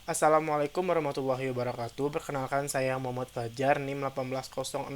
Assalamualaikum warahmatullahi wabarakatuh. Perkenalkan saya Muhammad Fajar, NIM 18060,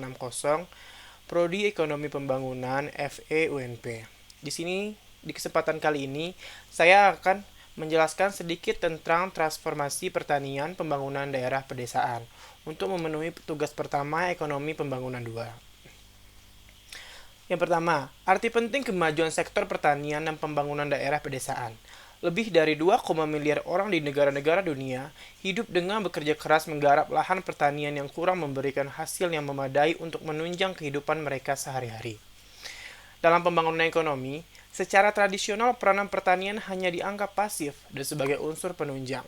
Prodi Ekonomi Pembangunan FE UNP. Di sini, di kesempatan kali ini, saya akan menjelaskan sedikit tentang transformasi pertanian pembangunan daerah pedesaan untuk memenuhi tugas pertama ekonomi pembangunan 2. Yang pertama, arti penting kemajuan sektor pertanian dan pembangunan daerah pedesaan. Lebih dari 2, miliar orang di negara-negara dunia hidup dengan bekerja keras menggarap lahan pertanian yang kurang memberikan hasil yang memadai untuk menunjang kehidupan mereka sehari-hari. Dalam pembangunan ekonomi, secara tradisional peranan pertanian hanya dianggap pasif dan sebagai unsur penunjang.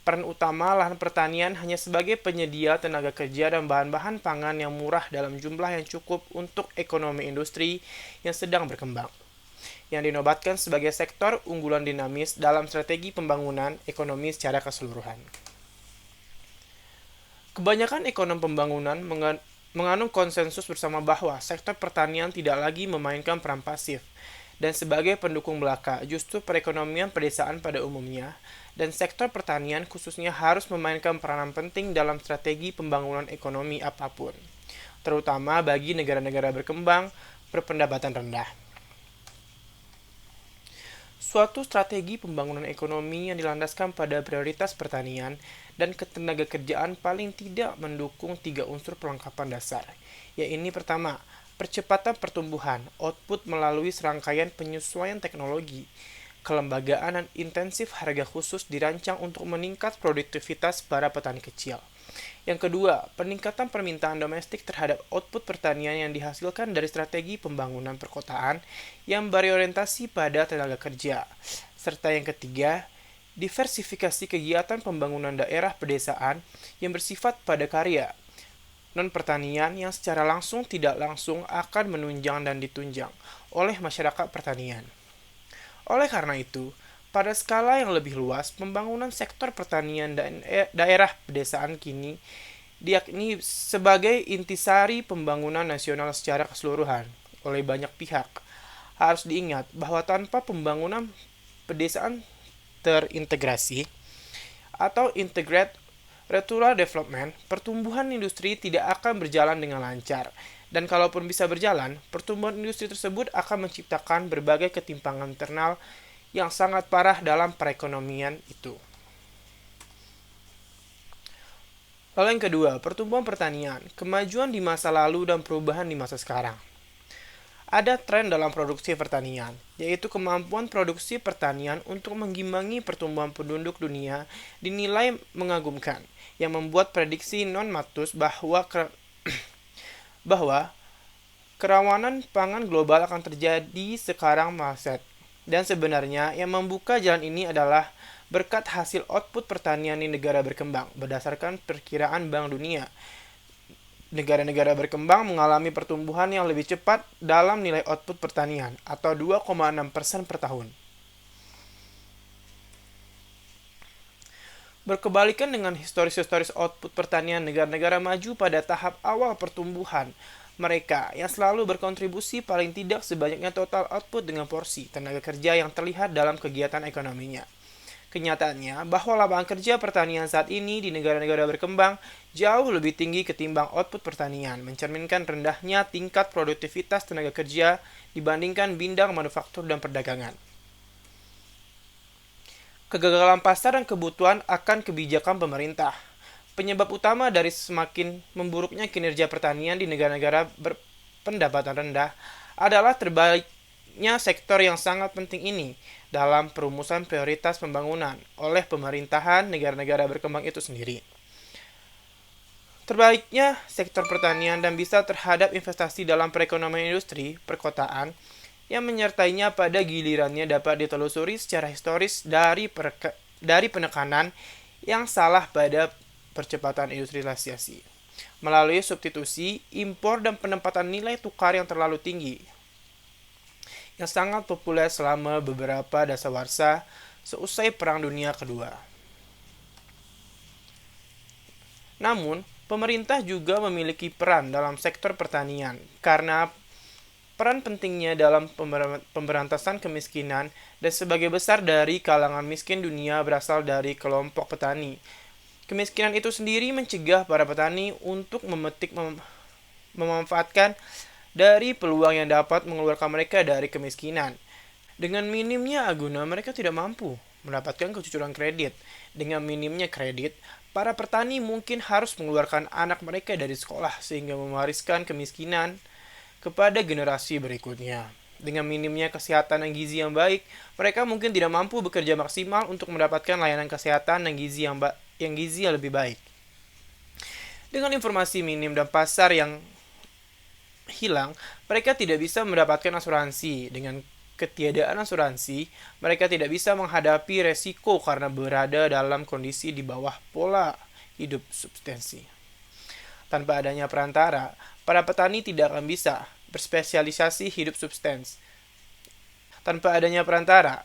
Peran utama lahan pertanian hanya sebagai penyedia tenaga kerja dan bahan-bahan pangan yang murah dalam jumlah yang cukup untuk ekonomi industri yang sedang berkembang, yang dinobatkan sebagai sektor unggulan dinamis dalam strategi pembangunan ekonomi secara keseluruhan. Kebanyakan ekonom pembangunan mengandung konsensus bersama bahwa sektor pertanian tidak lagi memainkan peran pasif dan sebagai pendukung belaka, justru perekonomian pedesaan pada umumnya dan sektor pertanian khususnya harus memainkan peranan penting dalam strategi pembangunan ekonomi apapun, terutama bagi negara-negara berkembang berpendapatan rendah. Suatu strategi pembangunan ekonomi yang dilandaskan pada prioritas pertanian dan ketenagakerjaan paling tidak mendukung 3 unsur perlengkapan dasar, yaitu pertama, percepatan pertumbuhan, output melalui serangkaian penyesuaian teknologi, kelembagaan dan intensif harga khusus dirancang untuk meningkat produktivitas para petani kecil. Yang kedua, peningkatan permintaan domestik terhadap output pertanian yang dihasilkan dari strategi pembangunan perkotaan yang berorientasi pada tenaga kerja. Serta yang ketiga, diversifikasi kegiatan pembangunan daerah pedesaan yang bersifat pada karya, non-pertanian yang secara langsung tidak langsung akan menunjang dan ditunjang oleh masyarakat pertanian. Oleh karena itu, pada skala yang lebih luas, pembangunan sektor pertanian dan daerah pedesaan kini diyakini sebagai intisari pembangunan nasional secara keseluruhan oleh banyak pihak. Harus diingat bahwa tanpa pembangunan pedesaan terintegrasi atau integrated rural development, pertumbuhan industri tidak akan berjalan dengan lancar. Dan kalaupun bisa berjalan, pertumbuhan industri tersebut akan menciptakan berbagai ketimpangan internal yang sangat parah dalam perekonomian itu. Lalu yang kedua, pertumbuhan pertanian, kemajuan di masa lalu dan perubahan di masa sekarang. Ada tren dalam produksi pertanian, yaitu kemampuan produksi pertanian untuk mengimbangi pertumbuhan penduduk dunia dinilai mengagumkan, yang membuat prediksi non-Matus bahwa kerawanan pangan global akan terjadi sekarang meleset. Dan sebenarnya yang membuka jalan ini adalah berkat hasil output pertanian di negara berkembang. Berdasarkan perkiraan Bank Dunia, negara-negara berkembang mengalami pertumbuhan yang lebih cepat dalam nilai output pertanian, atau 2,6% per tahun. Berkebalikan dengan historis-historis output pertanian negara-negara maju pada tahap awal pertumbuhan mereka yang selalu berkontribusi paling tidak sebanyaknya total output dengan porsi tenaga kerja yang terlihat dalam kegiatan ekonominya. Kenyataannya bahwa lapangan kerja pertanian saat ini di negara-negara berkembang jauh lebih tinggi ketimbang output pertanian, mencerminkan rendahnya tingkat produktivitas tenaga kerja dibandingkan bidang manufaktur dan perdagangan. Kegagalan pasar dan kebutuhan akan kebijakan pemerintah. Penyebab utama dari semakin memburuknya kinerja pertanian di negara-negara berpendapatan rendah adalah terbaliknya sektor yang sangat penting ini dalam perumusan prioritas pembangunan oleh pemerintahan negara-negara berkembang itu sendiri. Terbaliknya sektor pertanian dan bisa terhadap investasi dalam perekonomian industri perkotaan yang menyertainya pada gilirannya dapat ditelusuri secara historis dari penekanan yang salah pada percepatan industrialisasi melalui substitusi, impor, dan penempatan nilai tukar yang terlalu tinggi yang sangat populer selama beberapa dasawarsa seusai Perang Dunia Kedua. Namun, pemerintah juga memiliki peran dalam sektor pertanian karena peran pentingnya dalam pemberantasan kemiskinan dan sebagai besar dari kalangan miskin dunia berasal dari kelompok petani. Kemiskinan itu sendiri mencegah para petani untuk memanfaatkan dari peluang yang dapat mengeluarkan mereka dari kemiskinan. Dengan minimnya aguna, mereka tidak mampu mendapatkan kecucuran kredit. Dengan minimnya kredit, para petani mungkin harus mengeluarkan anak mereka dari sekolah sehingga mewariskan kemiskinan kepada generasi berikutnya. Dengan minimnya kesehatan dan gizi yang baik, mereka mungkin tidak mampu bekerja maksimal untuk mendapatkan layanan kesehatan dan gizi yang lebih baik. Dengan informasi minim dan pasar yang hilang, mereka tidak bisa mendapatkan asuransi. Dengan ketiadaan asuransi, mereka tidak bisa menghadapi resiko karena berada dalam kondisi di bawah pola hidup substansi. Tanpa adanya perantara, para petani tidak akan bisa berspesialisasi hidup substans. Tanpa adanya perantara,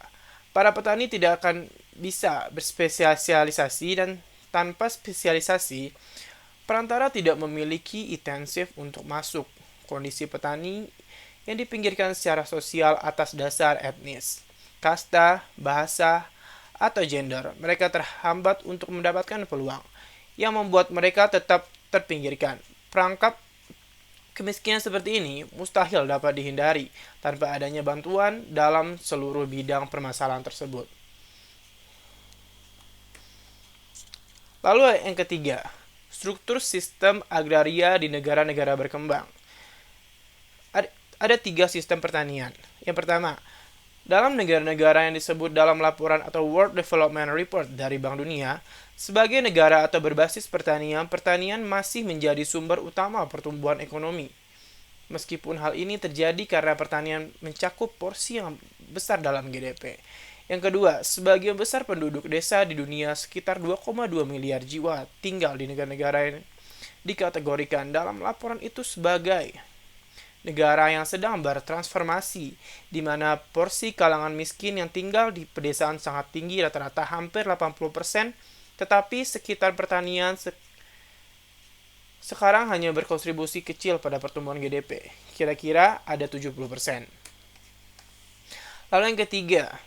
para petani tidak akan bisa berspesialisasi, dan tanpa spesialisasi, perantara tidak memiliki intensif untuk masuk. Kondisi petani yang dipinggirkan secara sosial atas dasar etnis, kasta, bahasa, atau gender, mereka terhambat untuk mendapatkan peluang yang membuat mereka tetap terpinggirkan. Perangkap kemiskinan seperti ini mustahil dapat dihindari tanpa adanya bantuan dalam seluruh bidang permasalahan tersebut. Lalu yang ketiga, struktur sistem agraria di negara-negara berkembang. Ada 3 sistem pertanian. Yang pertama, dalam negara-negara yang disebut dalam laporan atau World Development Report dari Bank Dunia, sebagai negara atau berbasis pertanian, pertanian masih menjadi sumber utama pertumbuhan ekonomi. Meskipun hal ini terjadi karena pertanian mencakup porsi yang besar dalam GDP. Yang kedua, sebagian besar penduduk desa di dunia, sekitar 2,2 miliar jiwa, tinggal di negara-negara yang dikategorikan dalam laporan itu sebagai negara yang sedang bertransformasi, di mana porsi kalangan miskin yang tinggal di pedesaan sangat tinggi, rata-rata hampir 80%, tetapi sekitar pertanian sekarang hanya berkontribusi kecil pada pertumbuhan GDP, kira-kira ada 70%. Lalu yang ketiga,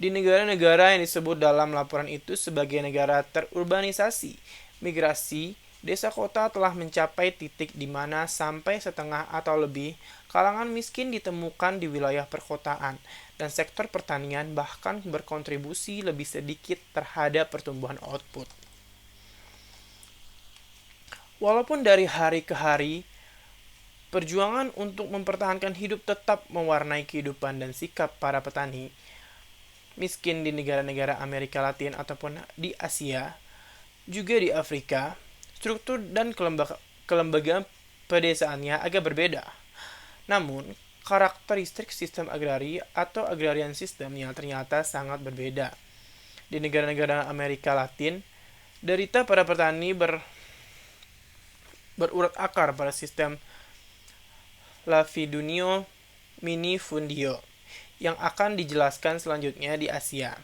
di negara-negara yang disebut dalam laporan itu sebagai negara terurbanisasi, migrasi desa kota telah mencapai titik di mana sampai setengah atau lebih kalangan miskin ditemukan di wilayah perkotaan, dan sektor pertanian bahkan berkontribusi lebih sedikit terhadap pertumbuhan output. Walaupun dari hari ke hari, perjuangan untuk mempertahankan hidup tetap mewarnai kehidupan dan sikap para petani miskin di negara-negara Amerika Latin ataupun di Asia, juga di Afrika, struktur dan kelembagaan pedesaannya agak berbeda. Namun, karakteristik sistem agrari atau agrarian system yang ternyata sangat berbeda. Di negara-negara Amerika Latin, derita para petani berurat akar pada sistem latifundio minifundio yang akan dijelaskan selanjutnya di Asia.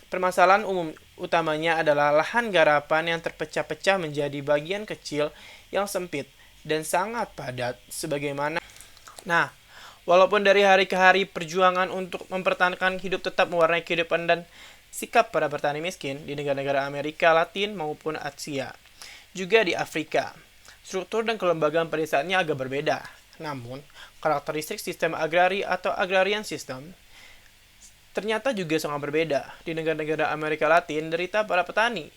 Permasalahan umum utamanya adalah lahan garapan yang terpecah-pecah menjadi bagian kecil yang sempit dan sangat padat sebagaimana. Nah, walaupun dari hari ke hari perjuangan untuk mempertahankan hidup tetap mewarnai kehidupan dan sikap para petani miskin di negara-negara Amerika Latin maupun Asia, juga di Afrika, struktur dan kelembagaan pedesaannya agak berbeda. Namun, karakteristik sistem agrari atau agrarian system ternyata juga sangat berbeda. Di negara-negara Amerika Latin, derita para petani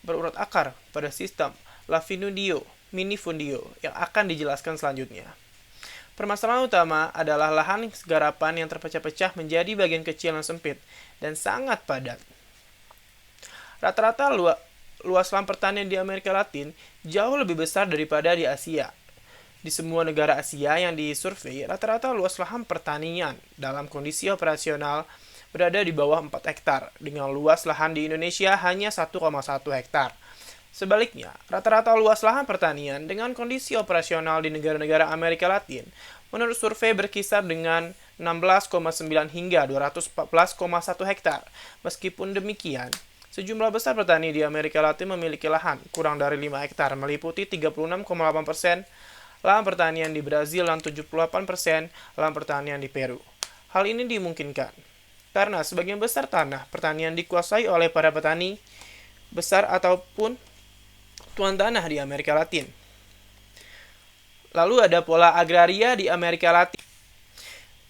berurat akar pada sistem latifundio minifundio yang akan dijelaskan selanjutnya. Permasalahan utama adalah lahan garapan yang terpecah-pecah menjadi bagian kecil yang sempit dan sangat padat. Rata-rata luas lahan pertanian di Amerika Latin jauh lebih besar daripada di Asia. Di semua negara Asia yang disurvei, rata-rata luas lahan pertanian dalam kondisi operasional berada di bawah 4 hektar, dengan luas lahan di Indonesia hanya 1,1 hektar. Sebaliknya, rata-rata luas lahan pertanian dengan kondisi operasional di negara-negara Amerika Latin menurut survei berkisar dengan 16,9 hingga 214,1 hektar. Meskipun demikian, sejumlah besar petani di Amerika Latin memiliki lahan kurang dari 5 hektar, meliputi 36,8% lahan pertanian di Brazil dan 78% lahan pertanian di Peru. Hal ini dimungkinkan karena sebagian besar tanah pertanian dikuasai oleh para petani besar ataupun tuan tanah di Amerika Latin. Lalu ada pola agraria di Amerika Latin.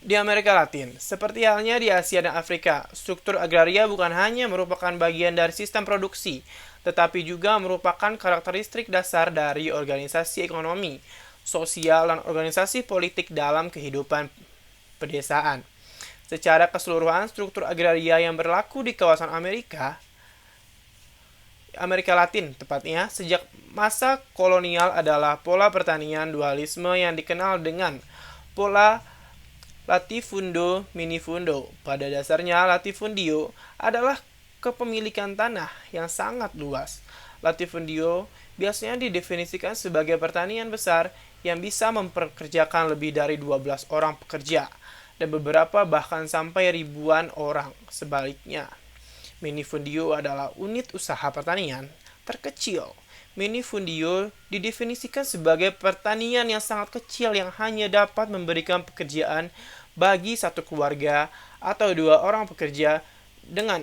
Di Amerika Latin, seperti halnya di Asia dan Afrika, struktur agraria bukan hanya merupakan bagian dari sistem produksi, tetapi juga merupakan karakteristik dasar dari organisasi ekonomi, sosial, dan organisasi politik dalam kehidupan pedesaan. Secara keseluruhan, struktur agraria yang berlaku di kawasan Amerika Latin tepatnya, sejak masa kolonial adalah pola pertanian dualisme yang dikenal dengan pola latifundo minifundo. Pada dasarnya, latifundio adalah kepemilikan tanah yang sangat luas. Latifundio biasanya didefinisikan sebagai pertanian besar yang bisa mempekerjakan lebih dari 12 orang pekerja, dan beberapa bahkan sampai ribuan orang. Sebaliknya, minifundio adalah unit usaha pertanian terkecil. Minifundio didefinisikan sebagai pertanian yang sangat kecil yang hanya dapat memberikan pekerjaan bagi satu keluarga atau 2 orang pekerja dengan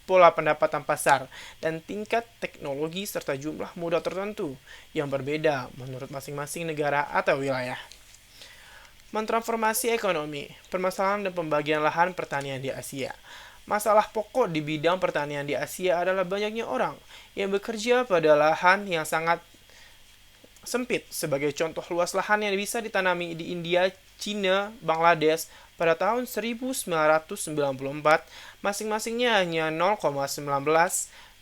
pola pendapatan pasar dan tingkat teknologi serta jumlah modal tertentu yang berbeda menurut masing-masing negara atau wilayah. Mentransformasi ekonomi, permasalahan dan pembagian lahan pertanian di Asia. Masalah pokok di bidang pertanian di Asia adalah banyaknya orang yang bekerja pada lahan yang sangat sempit. Sebagai contoh, luas lahan yang bisa ditanami di India, Cina, Bangladesh pada tahun 1994 masing-masingnya hanya 0,19,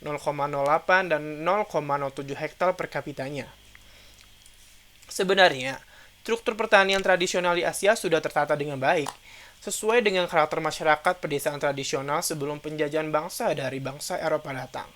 0,08, dan 0,07 hektar per kapitanya. Sebenarnya, struktur pertanian tradisional di Asia sudah tertata dengan baik, sesuai dengan karakter masyarakat pedesaan tradisional sebelum penjajahan bangsa dari bangsa Eropa datang.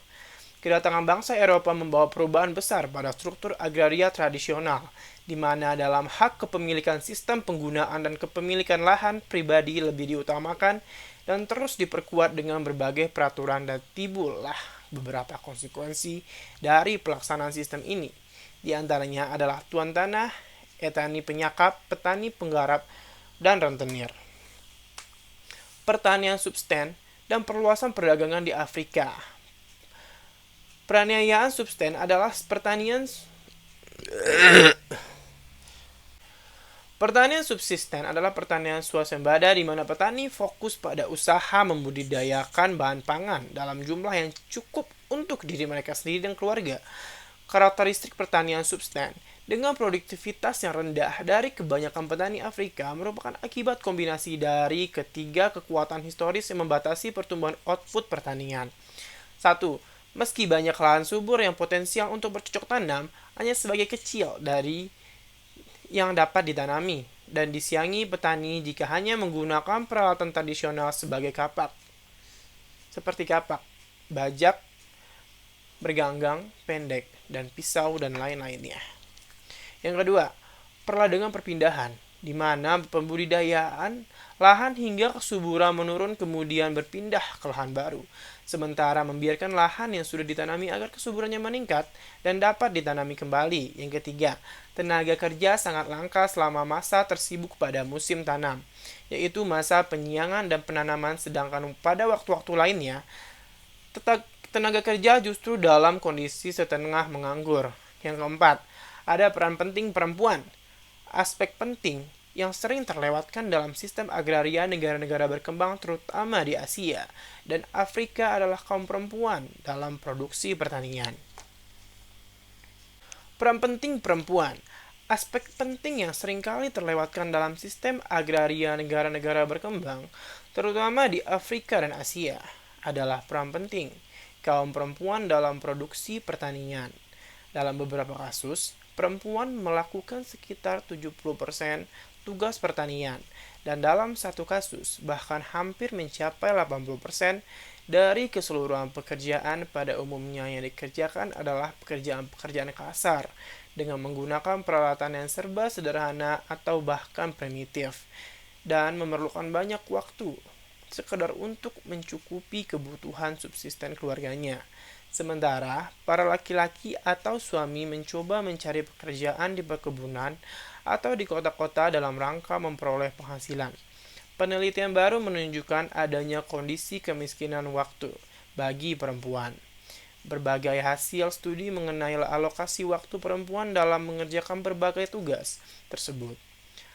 Kedatangan bangsa Eropa membawa perubahan besar pada struktur agraria tradisional, di mana dalam hak kepemilikan sistem penggunaan dan kepemilikan lahan pribadi lebih diutamakan dan terus diperkuat dengan berbagai peraturan, dan timbullah beberapa konsekuensi dari pelaksanaan sistem ini. Di antaranya adalah tuan tanah, etani penyakap, petani penggarap, dan rentenir. Pertanian subsisten dan perluasan perdagangan di Afrika. Pertanian subsisten adalah Pertanian subsisten adalah pertanian swasembada di mana petani fokus pada usaha membudidayakan bahan pangan dalam jumlah yang cukup untuk diri mereka sendiri dan keluarga. Karakteristik pertanian subsisten dengan produktivitas yang rendah dari kebanyakan petani Afrika merupakan akibat kombinasi dari ketiga kekuatan historis yang membatasi pertumbuhan output pertanian. 1. Meski banyak lahan subur yang potensial untuk bercocok tanam, hanya sebagai kecil dari yang dapat ditanami, dan disiangi petani jika hanya menggunakan peralatan tradisional sebagai kapak, seperti kapak, bajak, berganggang, pendek, dan pisau, dan lain-lainnya. Yang kedua, perladangan perpindahan, di mana pembudidayaan lahan hingga kesuburan menurun kemudian berpindah ke lahan baru, sementara membiarkan lahan yang sudah ditanami agar kesuburannya meningkat dan dapat ditanami kembali. Yang ketiga, tenaga kerja sangat langka selama masa tersibuk pada musim tanam, yaitu masa penyiangan dan penanaman, sedangkan pada waktu-waktu lainnya, tenaga kerja justru dalam kondisi setengah menganggur. Yang keempat, ada peran penting perempuan. Aspek penting yang sering terlewatkan dalam sistem agraria negara-negara berkembang terutama di Asia dan Afrika adalah kaum perempuan dalam produksi pertanian. Peran penting perempuan. Aspek penting yang seringkali terlewatkan dalam sistem agraria negara-negara berkembang, terutama di Afrika dan Asia, adalah peran penting kaum perempuan dalam produksi pertanian. Dalam beberapa kasus, perempuan melakukan sekitar 70% tugas pertanian, dan dalam satu kasus bahkan hampir mencapai 80% dari keseluruhan pekerjaan. Pada umumnya yang dikerjakan adalah pekerjaan-pekerjaan kasar dengan menggunakan peralatan yang serba sederhana atau bahkan primitif, dan memerlukan banyak waktu sekedar untuk mencukupi kebutuhan subsisten keluarganya. Sementara para laki-laki atau suami mencoba mencari pekerjaan di perkebunan atau di kota-kota dalam rangka memperoleh penghasilan. Penelitian baru menunjukkan adanya kondisi kemiskinan waktu bagi perempuan. Berbagai hasil studi mengenai alokasi waktu perempuan dalam mengerjakan berbagai tugas tersebut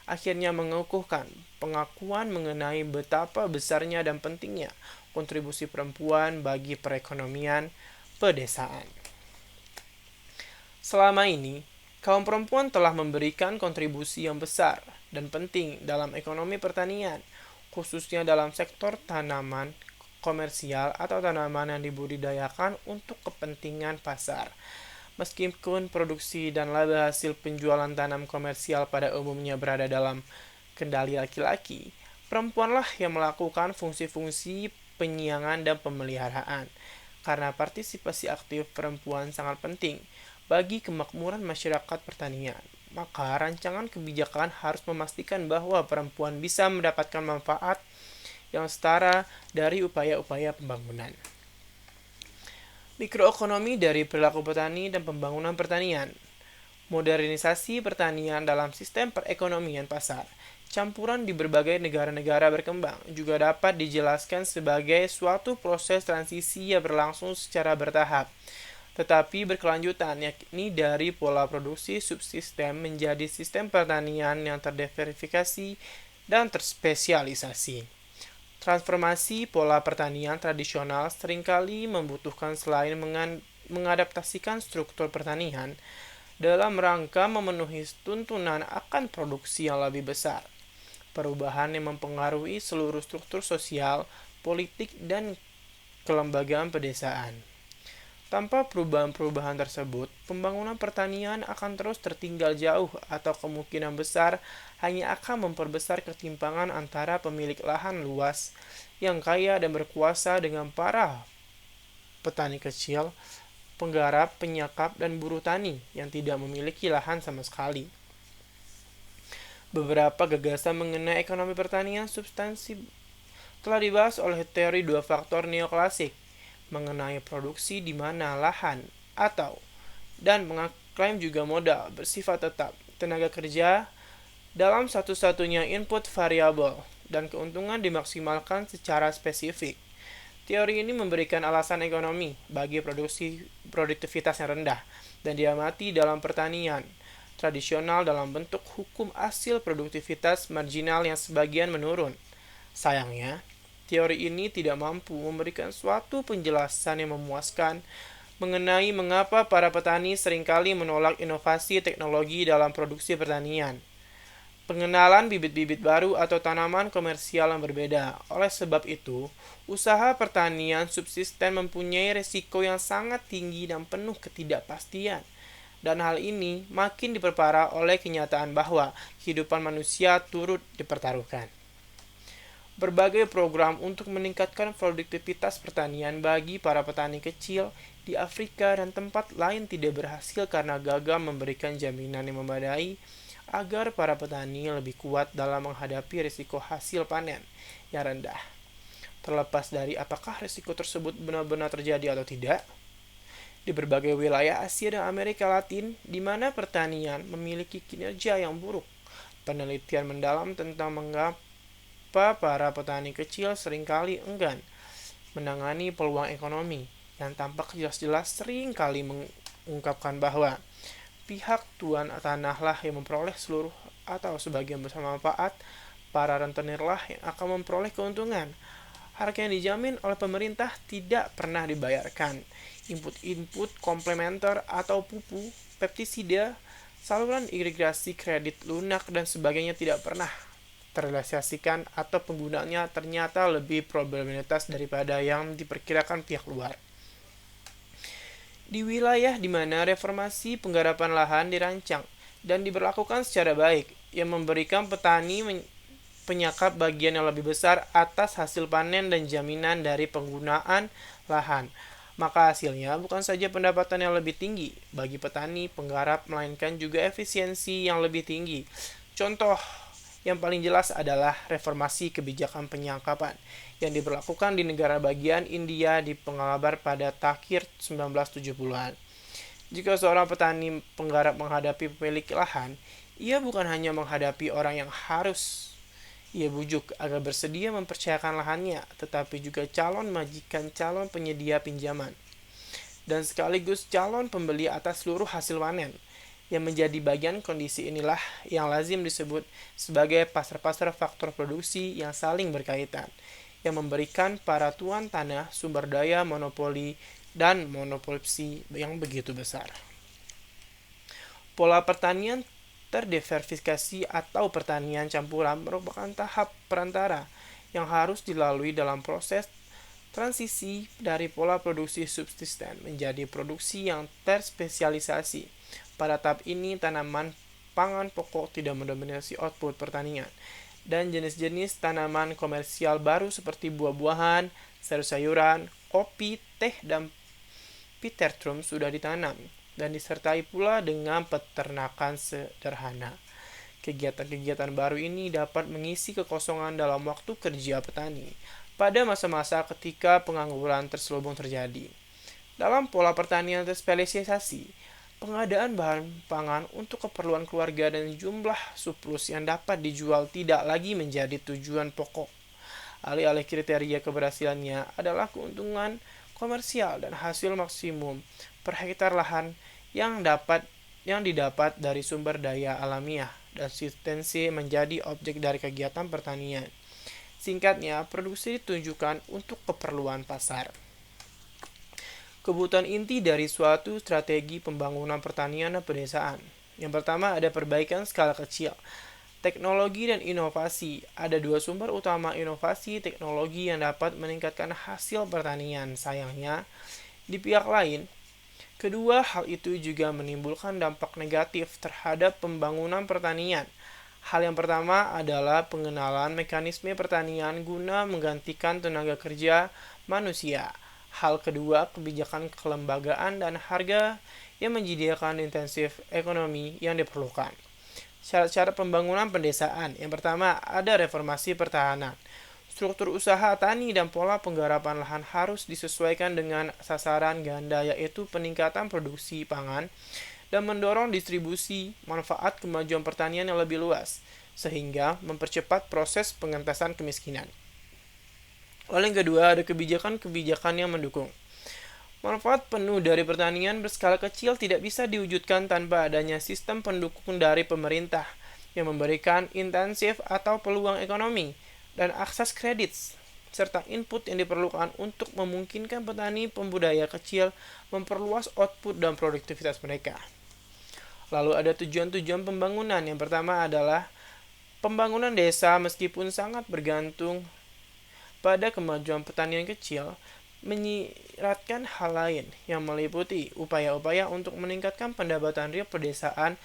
akhirnya mengukuhkan pengakuan mengenai betapa besarnya dan pentingnya kontribusi perempuan bagi perekonomian pedesaan. Selama ini, kaum perempuan telah memberikan kontribusi yang besar dan penting dalam ekonomi pertanian, khususnya dalam sektor tanaman komersial atau tanaman yang dibudidayakan untuk kepentingan pasar. Meskipun produksi dan laba hasil penjualan tanam komersial pada umumnya berada dalam kendali laki-laki, perempuanlah yang melakukan fungsi-fungsi penyiangan dan pemeliharaan. Karena partisipasi aktif perempuan sangat penting bagi kemakmuran masyarakat pertanian, maka rancangan kebijakan harus memastikan bahwa perempuan bisa mendapatkan manfaat yang setara dari upaya-upaya pembangunan. Mikroekonomi dari perilaku petani dan pembangunan pertanian. Modernisasi pertanian dalam sistem perekonomian pasar, campuran di berbagai negara-negara berkembang, juga dapat dijelaskan sebagai suatu proses transisi yang berlangsung secara bertahap, tetapi berkelanjutan, yakni dari pola produksi subsistem menjadi sistem pertanian yang terdiversifikasi dan terspesialisasi. Transformasi pola pertanian tradisional seringkali membutuhkan selain mengadaptasikan struktur pertanian dalam rangka memenuhi tuntunan akan produksi yang lebih besar. Perubahan yang mempengaruhi seluruh struktur sosial, politik, dan kelembagaan pedesaan. Tanpa perubahan-perubahan tersebut, pembangunan pertanian akan terus tertinggal jauh atau kemungkinan besar hanya akan memperbesar ketimpangan antara pemilik lahan luas yang kaya dan berkuasa dengan para petani kecil, penggarap, penyakap, dan buruh tani yang tidak memiliki lahan sama sekali. Beberapa gagasan mengenai ekonomi pertanian substansi telah dibahas oleh teori dua faktor neoklasik mengenai produksi di mana lahan atau dan mengaklaim juga modal bersifat tetap, tenaga kerja dalam satu-satunya input variabel dan keuntungan dimaksimalkan secara spesifik. Teori ini memberikan alasan ekonomi bagi produktivitas yang rendah dan diamati dalam pertanian tradisional dalam bentuk hukum hasil produktivitas marginal yang sebagian menurun. Sayangnya, teori ini tidak mampu memberikan suatu penjelasan yang memuaskan mengenai mengapa para petani seringkali menolak inovasi teknologi dalam produksi pertanian. Pengenalan bibit-bibit baru atau tanaman komersial yang berbeda. Oleh sebab itu, usaha pertanian subsisten mempunyai resiko yang sangat tinggi dan penuh ketidakpastian. Dan hal ini makin diperparah oleh kenyataan bahwa kehidupan manusia turut dipertaruhkan. Berbagai program untuk meningkatkan produktivitas pertanian bagi para petani kecil di Afrika dan tempat lain tidak berhasil karena gagal memberikan jaminan yang memadai agar para petani lebih kuat dalam menghadapi risiko hasil panen yang rendah. Terlepas dari apakah risiko tersebut benar-benar terjadi atau tidak, di berbagai wilayah Asia dan Amerika Latin di mana pertanian memiliki kinerja yang buruk, penelitian mendalam tentang mengapa para petani kecil seringkali enggan menangani peluang ekonomi yang tampak jelas-jelas seringkali mengungkapkan bahwa pihak tuan tanahlah yang memperoleh seluruh atau sebagian besar manfaat, para rentenirlah yang akan memperoleh keuntungan. Harga yang dijamin oleh pemerintah tidak pernah dibayarkan. Input-input komplementer atau pupuk, pestisida, saluran irigasi, kredit lunak, dan sebagainya tidak pernah terrealisasikan atau penggunaannya ternyata lebih probabilitas daripada yang diperkirakan pihak luar. Di wilayah di mana reformasi penggarapan lahan dirancang dan diberlakukan secara baik, yang memberikan petani penyakap bagian yang lebih besar atas hasil panen dan jaminan dari penggunaan lahan, maka hasilnya bukan saja pendapatan yang lebih tinggi bagi petani penggarap, melainkan juga efisiensi yang lebih tinggi. Contoh Yang paling jelas adalah reformasi kebijakan penyangkapan yang diberlakukan di negara bagian India di pengalabar pada akhir 1970-an. Jika seorang petani penggarap menghadapi pemilik lahan, ia bukan hanya menghadapi orang yang harus ia bujuk agar bersedia mempercayakan lahannya, tetapi juga calon majikan, calon penyedia pinjaman, dan sekaligus calon pembeli atas seluruh hasil panen. Yang menjadi bagian kondisi inilah yang lazim disebut sebagai pasar-pasar faktor produksi yang saling berkaitan, yang memberikan para tuan tanah sumber daya monopoli dan monopoli yang begitu besar. Pola pertanian terdiversifikasi atau pertanian campuran merupakan tahap perantara yang harus dilalui dalam proses transisi dari pola produksi subsisten menjadi produksi yang terspesialisasi. Pada tahap ini, tanaman pangan pokok tidak mendominasi output pertanian, dan jenis-jenis tanaman komersial baru seperti buah-buahan, sayur-sayuran, kopi, teh, dan phytothrium sudah ditanam, dan disertai pula dengan peternakan sederhana. Kegiatan-kegiatan baru ini dapat mengisi kekosongan dalam waktu kerja petani pada masa-masa ketika pengangguran terselubung terjadi. Dalam pola pertanian terspesialisasi, pengadaan bahan pangan untuk keperluan keluarga dan jumlah surplus yang dapat dijual tidak lagi menjadi tujuan pokok. Alih-alih kriteria keberhasilannya adalah keuntungan komersial dan hasil maksimum per hektar lahan yang didapat dari sumber daya alamiah, dan substansi menjadi objek dari kegiatan pertanian. Singkatnya, produksi ditujukan untuk keperluan pasar. Kebutuhan inti dari suatu strategi pembangunan pertanian dan pedesaan. Yang pertama ada perbaikan skala kecil. Teknologi dan inovasi. Ada dua sumber utama inovasi teknologi yang dapat meningkatkan hasil pertanian. Sayangnya, di pihak lain, kedua hal itu juga menimbulkan dampak negatif terhadap pembangunan pertanian. Hal yang pertama adalah pengenalan mekanisme pertanian guna menggantikan tenaga kerja manusia. Hal kedua, kebijakan kelembagaan dan harga yang menyediakan intensif ekonomi yang diperlukan. Syarat-syarat pembangunan pedesaan. Yang pertama, ada reformasi pertahanan. Struktur usaha tani dan pola penggarapan lahan harus disesuaikan dengan sasaran ganda, yaitu peningkatan produksi pangan dan mendorong distribusi manfaat kemajuan pertanian yang lebih luas, sehingga mempercepat proses pengentasan kemiskinan. Lalu yang kedua, ada kebijakan-kebijakan yang mendukung. Manfaat penuh dari pertanian berskala kecil tidak bisa diwujudkan tanpa adanya sistem pendukung dari pemerintah yang memberikan intensif atau peluang ekonomi dan akses kredit, serta input yang diperlukan untuk memungkinkan petani pembudidaya kecil memperluas output dan produktivitas mereka. Lalu ada tujuan-tujuan pembangunan. Yang pertama adalah pembangunan desa, meskipun sangat bergantung pada kemajuan pertanian kecil, menyiratkan hal lain yang meliputi upaya-upaya untuk meningkatkan pendapatan real pedesaan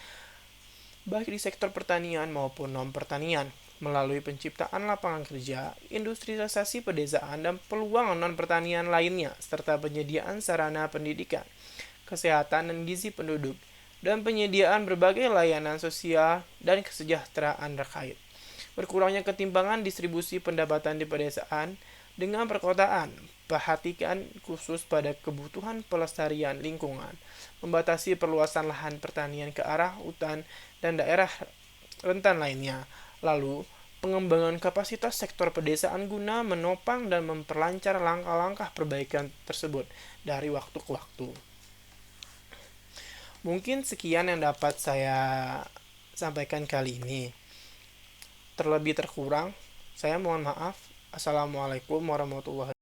baik di sektor pertanian maupun non-pertanian melalui penciptaan lapangan kerja, industrialisasi pedesaan, dan peluang non-pertanian lainnya, serta penyediaan sarana pendidikan, kesehatan dan gizi penduduk, dan penyediaan berbagai layanan sosial dan kesejahteraan rakyat. Berkurangnya ketimpangan distribusi pendapatan di pedesaan dengan perkotaan, perhatikan khusus pada kebutuhan pelestarian lingkungan, membatasi perluasan lahan pertanian ke arah hutan dan daerah rentan lainnya. Lalu, pengembangan kapasitas sektor pedesaan guna menopang dan memperlancar langkah-langkah perbaikan tersebut dari waktu ke waktu. Mungkin sekian yang dapat saya sampaikan kali ini. Terlebih terkurang, saya mohon maaf. Assalamualaikum warahmatullahi wabarakatuh.